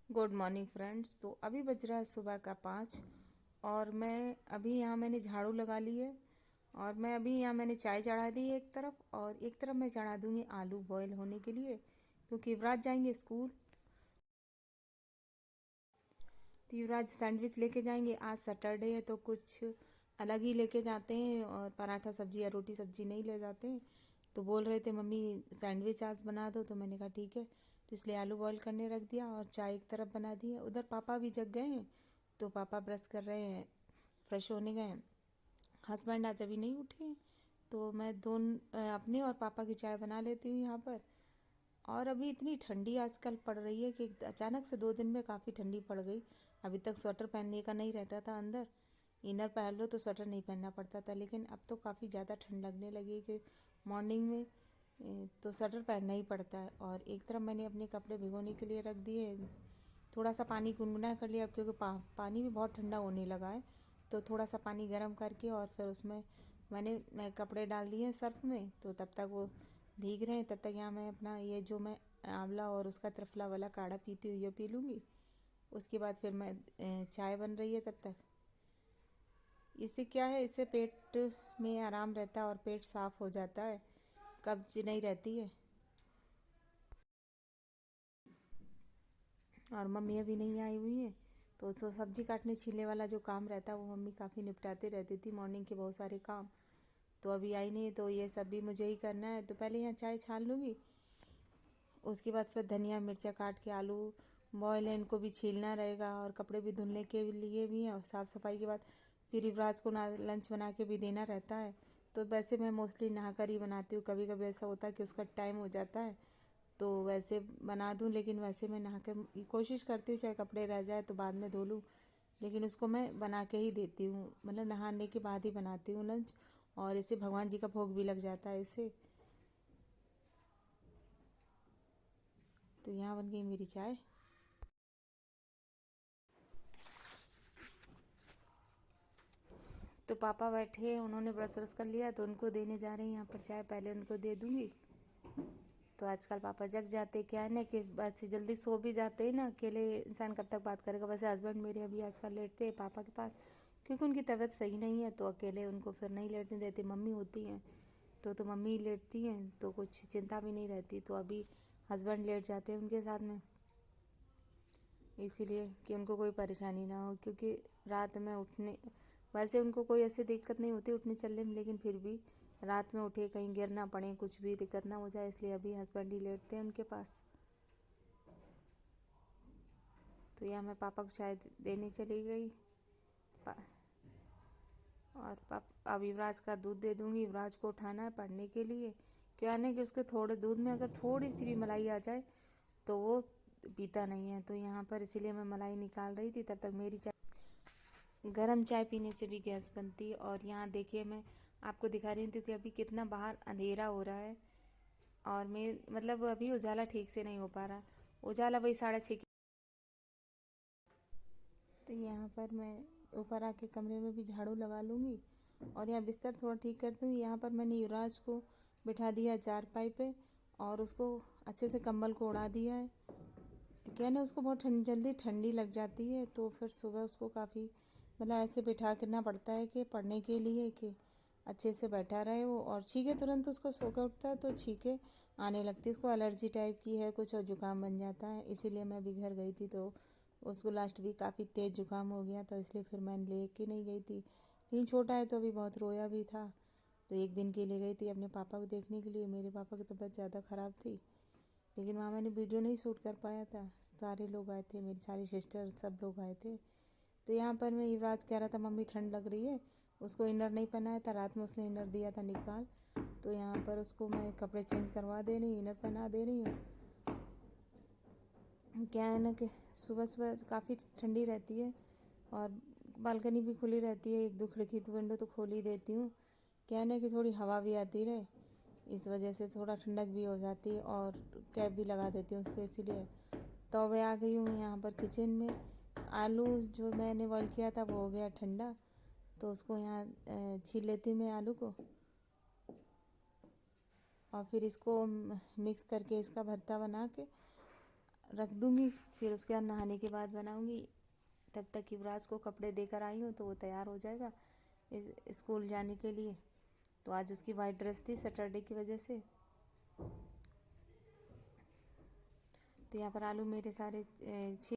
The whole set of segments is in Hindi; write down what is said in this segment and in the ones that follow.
Good morning friends. तो अभी बज रहा है सुबह का 5। और मैं अभी यहाँ मैंने झाड़ू लगा ली है। और मैं अभी यहाँ मैंने चाय चढ़ा दी है एक तरफ, और एक तरफ मैं चढ़ा दूँगी आलू बॉईल होने के लिए, क्योंकि युवराज जाएंगे स्कूल। तो युवराज सैंडविच लेके जाएंगे। आज सैटरडे है तो कुछ अलग ही लेके जाते हैं, और पराठा सब्जी या रोटी सब्जी नहीं ले जाते हैं। तो बोल रहे थे मम्मी सैंडविच आज बना दो, तो मैंने कहा ठीक है। तो इसलिए आलू बॉईल करने रख दिया और चाय एक तरफ बना दी है। उधर पापा भी जग गए हैं, तो पापा ब्रश कर रहे हैं, फ्रेश होने गए हैं। हस्बैंड आज अभी नहीं उठे हैं, तो मैं अपने और पापा की चाय बना लेती हूँ यहाँ पर। और अभी इतनी ठंडी आजकल पड़ रही है कि अचानक से 2 दिन में काफ़ी ठंडी पड़ गई। अभी तक स्वेटर पहनने का नहीं रहता था अंदर, इनर पहन लो तो स्वेटर नहीं पहनना पड़ता था, लेकिन अब तो काफ़ी ज़्यादा ठंड लगने लगी है कि मॉर्निंग में तो स्वेटर पहनना ही पड़ता है। और एक तरफ मैंने अपने कपड़े भिगोने के लिए रख दिए। थोड़ा सा पानी गुनगुना कर लिया अब, क्योंकि पानी भी बहुत ठंडा होने लगा है। तो थोड़ा सा पानी गर्म करके और फिर उसमें मैं कपड़े डाल दिए सर्फ में। तो तब तक वो भीग रहे हैं, तब तक यहाँ मैं अपना ये जो मैं आंवला और उसका त्रिफला वाला काढ़ा पीती हूँ ये पी लूँगी। उसके बाद फिर मैं चाय बन रही है तब तक। इससे क्या है, इससे पेट में आराम रहता है और पेट साफ हो जाता है, कब्ज नहीं रहती है। और मम्मी अभी नहीं आई हुई है, तो सब्जी काटने छीलने वाला जो काम रहता है वो मम्मी काफ़ी निपटाते रहती थी, मॉर्निंग के बहुत सारे काम। तो अभी आई नहीं, तो ये सब भी मुझे ही करना है। तो पहले यहाँ चाय छान लूँगी, उसके बाद फिर धनिया मिर्चा काट के आलू बॉयल है, इनको भी छीलना रहेगा, और कपड़े भी धुलने के लिए भी हैं। और साफ़ सफाई के बाद फिर युवराज को ना लंच बना के भी देना रहता है। तो वैसे मैं मोस्टली नहा कर ही बनाती हूँ, कभी कभी ऐसा होता है कि उसका टाइम हो जाता है तो वैसे बना दूँ, लेकिन वैसे मैं नहा के कोशिश करती हूँ चाहे कपड़े रह जाए तो बाद में धो लूँ, लेकिन उसको मैं बना के ही देती हूँ, मतलब नहाने के बाद ही बनाती हूँ लंच। और इससे भगवान जी का भोग भी लग जाता है इससे। तो यहाँ बन गई मेरी चाय। तो पापा बैठे, उन्होंने ब्रश व्रश कर लिया, तो उनको देने जा रही हैं यहाँ पर चाय, पहले उनको दे दूँगी। तो आजकल पापा जग जाते, क्या है ना कि बस से जल्दी सो भी जाते हैं ना, अकेले इंसान कब तक बात करेगा। वैसे हस्बैंड मेरे अभी आजकल लेटते हैं पापा के पास, क्योंकि उनकी तबीयत सही नहीं है, तो अकेले उनको फिर नहीं लेटने देती। मम्मी होती हैं तो मम्मी ही लेटती हैं, तो कुछ चिंता भी नहीं रहती। तो अभी हस्बैंड लेट जाते हैं उनके साथ में, इसीलिए कि उनको कोई परेशानी ना हो, क्योंकि रात में उठने, वैसे उनको कोई ऐसी दिक्कत नहीं होती उठने चलने में, लेकिन फिर भी रात में उठे कहीं गिर ना पड़े, कुछ भी दिक्कत ना हो जाए, इसलिए अभी हस्बैंड ही लेटते हैं उनके पास। तो यहाँ मैं पापा को चाय देने चली गई। पा, और अब युवराज का दूध दे दूँगी। युवराज को उठाना है पढ़ने के लिए, क्या है ना कि उसके थोड़े दूध में अगर थोड़ी सी भी मलाई आ जाए तो वो पीता नहीं है। तो यहाँ पर इसीलिए मैं मलाई निकाल रही थी, तब तक मेरी चाय, गरम चाय पीने से भी गैस बनती है। और यहाँ देखिए मैं आपको दिखा रही हूँ कि अभी कितना बाहर अंधेरा हो रहा है, और मैं मतलब अभी उजाला ठीक से नहीं हो पा रहा, उजाला वही 6:30। तो यहाँ पर मैं ऊपर आके कमरे में भी झाड़ू लगा लूँगी, और यहाँ बिस्तर थोड़ा ठीक कर दूँगी। यहाँ पर मैंने युवराज को बिठा दिया चारपाई पे, और उसको अच्छे से कंबल को उड़ा दिया है। क्या ना, उसको बहुत जल्दी ठंडी लग जाती है, तो फिर सुबह उसको काफ़ी मतलब ऐसे बिठा करना पड़ता है कि पढ़ने के लिए कि अच्छे से बैठा रहे वो। और छींके तुरंत उसको सो कर उठता है तो छींके आने लगती है, उसको एलर्जी टाइप की है कुछ, और जुकाम बन जाता है। इसीलिए मैं अभी घर गई थी, तो उसको लास्ट वीक काफ़ी तेज़ जुकाम हो गया, तो इसलिए फिर मैं ले के नहीं गई थी। लेकिन छोटा है तो अभी बहुत रोया भी था, तो एक दिन के लिए गई थी अपने पापा को देखने के लिए। मेरे पापा की तबीयत ज़्यादा ख़राब थी, लेकिन वहाँ मैंने वीडियो नहीं शूट कर पाया था। सारे लोग आए थे, मेरी सारी सिस्टर सब लोग आए थे। तो यहाँ पर मैं युवराज कह रहा था मम्मी ठंड लग रही है, उसको इनर नहीं पहनाया था, रात में उसने इनर दिया था निकाल। तो यहाँ पर उसको मैं कपड़े चेंज करवा दे रही हूँ, इनर पहना दे रही हूँ। क्या है ना कि सुबह सुबह काफ़ी ठंडी रहती है, और बालकनी भी खुली रहती है, एक दो खिड़की तो विंडो तो खोल ही देती हूँ। क्या है ना कि थोड़ी हवा भी आती रहे, इस वजह से थोड़ा ठंडक भी हो जाती है। और कैप भी लगा देती हूँ उसके, इसीलिए। तो अब आ गई हूँ यहाँ पर किचन में। आलू जो मैंने बॉईल किया था वो हो गया ठंडा, तो उसको यहाँ छील लेती हूँ मैं आलू को, और फिर इसको मिक्स करके इसका भरता बना के रख दूँगी, फिर उसके बाद नहाने के बाद बनाऊँगी। तब तक युवराज को कपड़े देकर आई हूँ तो वो तैयार हो जाएगा स्कूल जाने के लिए। तो आज उसकी वाइट ड्रेस थी सैटरडे की वजह से। तो यहाँ पर आलू मेरे सारे छः।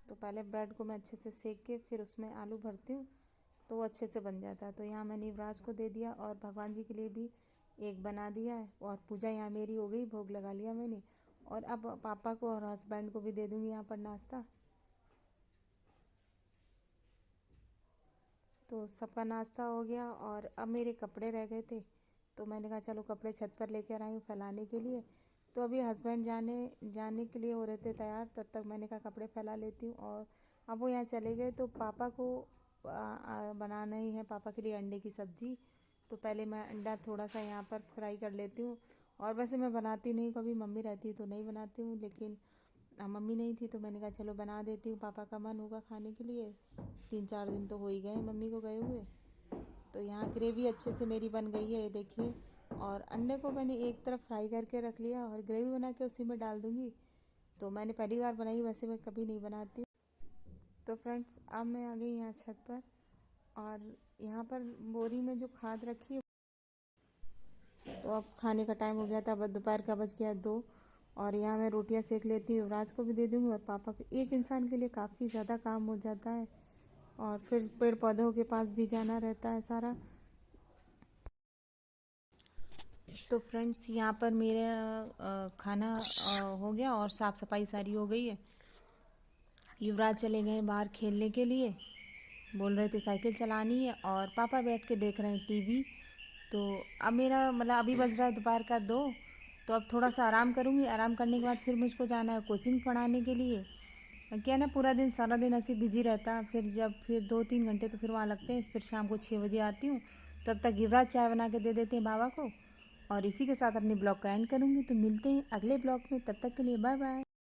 तो पहले ब्रेड को मैं अच्छे से सेक के फिर उसमें आलू भरती हूँ तो वो अच्छे से बन जाता है। तो यहाँ मैंने युवराज को दे दिया और भगवान जी के लिए भी एक बना दिया है। और पूजा यहाँ मेरी हो गई, भोग लगा लिया मैंने। और अब पापा को और हस्बैंड को भी दे दूँगी यहाँ पर नाश्ता। तो सबका नाश्ता हो गया और अब मेरे कपड़े रह गए थे तो मैंने कहा चलो कपड़े छत पर लेकर आई हूँ फैलाने के लिए। तो अभी हस्बैंड जाने के लिए हो रहे थे तैयार, तब तक मैंने कहा कपड़े फैला लेती हूँ। और अब वो यहाँ चले गए तो पापा को बनाना ही है, पापा के लिए अंडे की सब्ज़ी। तो पहले मैं अंडा थोड़ा सा यहाँ पर फ्राई कर लेती हूँ। और वैसे मैं बनाती नहीं, कभी मम्मी रहती तो नहीं बनाती हूँ, लेकिन मम्मी नहीं थी तो मैंने कहा चलो बना देती हूँ, पापा का मन होगा खाने के लिए। 3-4 दिन तो हो ही गए मम्मी को गए हुए। तो यहाँ ग्रेवी अच्छे से मेरी बन गई है, ये देखिए। और अंडे को मैंने एक तरफ फ्राई करके रख लिया और ग्रेवी बना के उसी में डाल दूँगी। तो मैंने पहली बार बनाई, वैसे मैं कभी नहीं बनाती। तो फ्रेंड्स अब मैं आ गई यहाँ छत पर और यहाँ पर बोरी में जो खाद रखी है। तो अब खाने का टाइम हो गया था, अब दोपहर का बज गया 2। और यहाँ मैं रोटियाँ सेक लेती हूँ, युवराज को भी दे दूँगी और पापा को। एक इंसान के लिए काफ़ी ज़्यादा काम हो जाता है और फिर पेड़ पौधों के पास भी जाना रहता है सारा। तो फ्रेंड्स यहाँ पर मेरा खाना हो गया और साफ़ सफाई सारी हो गई है। युवराज चले गए बाहर खेलने के लिए, बोल रहे थे साइकिल चलानी है और पापा बैठ के देख रहे हैं टीवी। तो अब मेरा मतलब अभी बज रहा है दोपहर का 2। तो अब थोड़ा सा आराम करूँगी, आराम करने के बाद फिर मुझको जाना है कोचिंग पढ़ाने के लिए। क्या ना पूरा दिन सारा दिन ऐसे बिजी रहता है, फिर 2-3 घंटे तो फिर वहाँ लगते हैं। फिर शाम को 6 बजे आती हूँ, तब तक युवराज चाय बना के दे देते हैं बाबा को। और इसी के साथ अपने ब्लॉग का एंड करूँगी। तो मिलते हैं अगले ब्लॉग में, तब तक के लिए बाय बाय।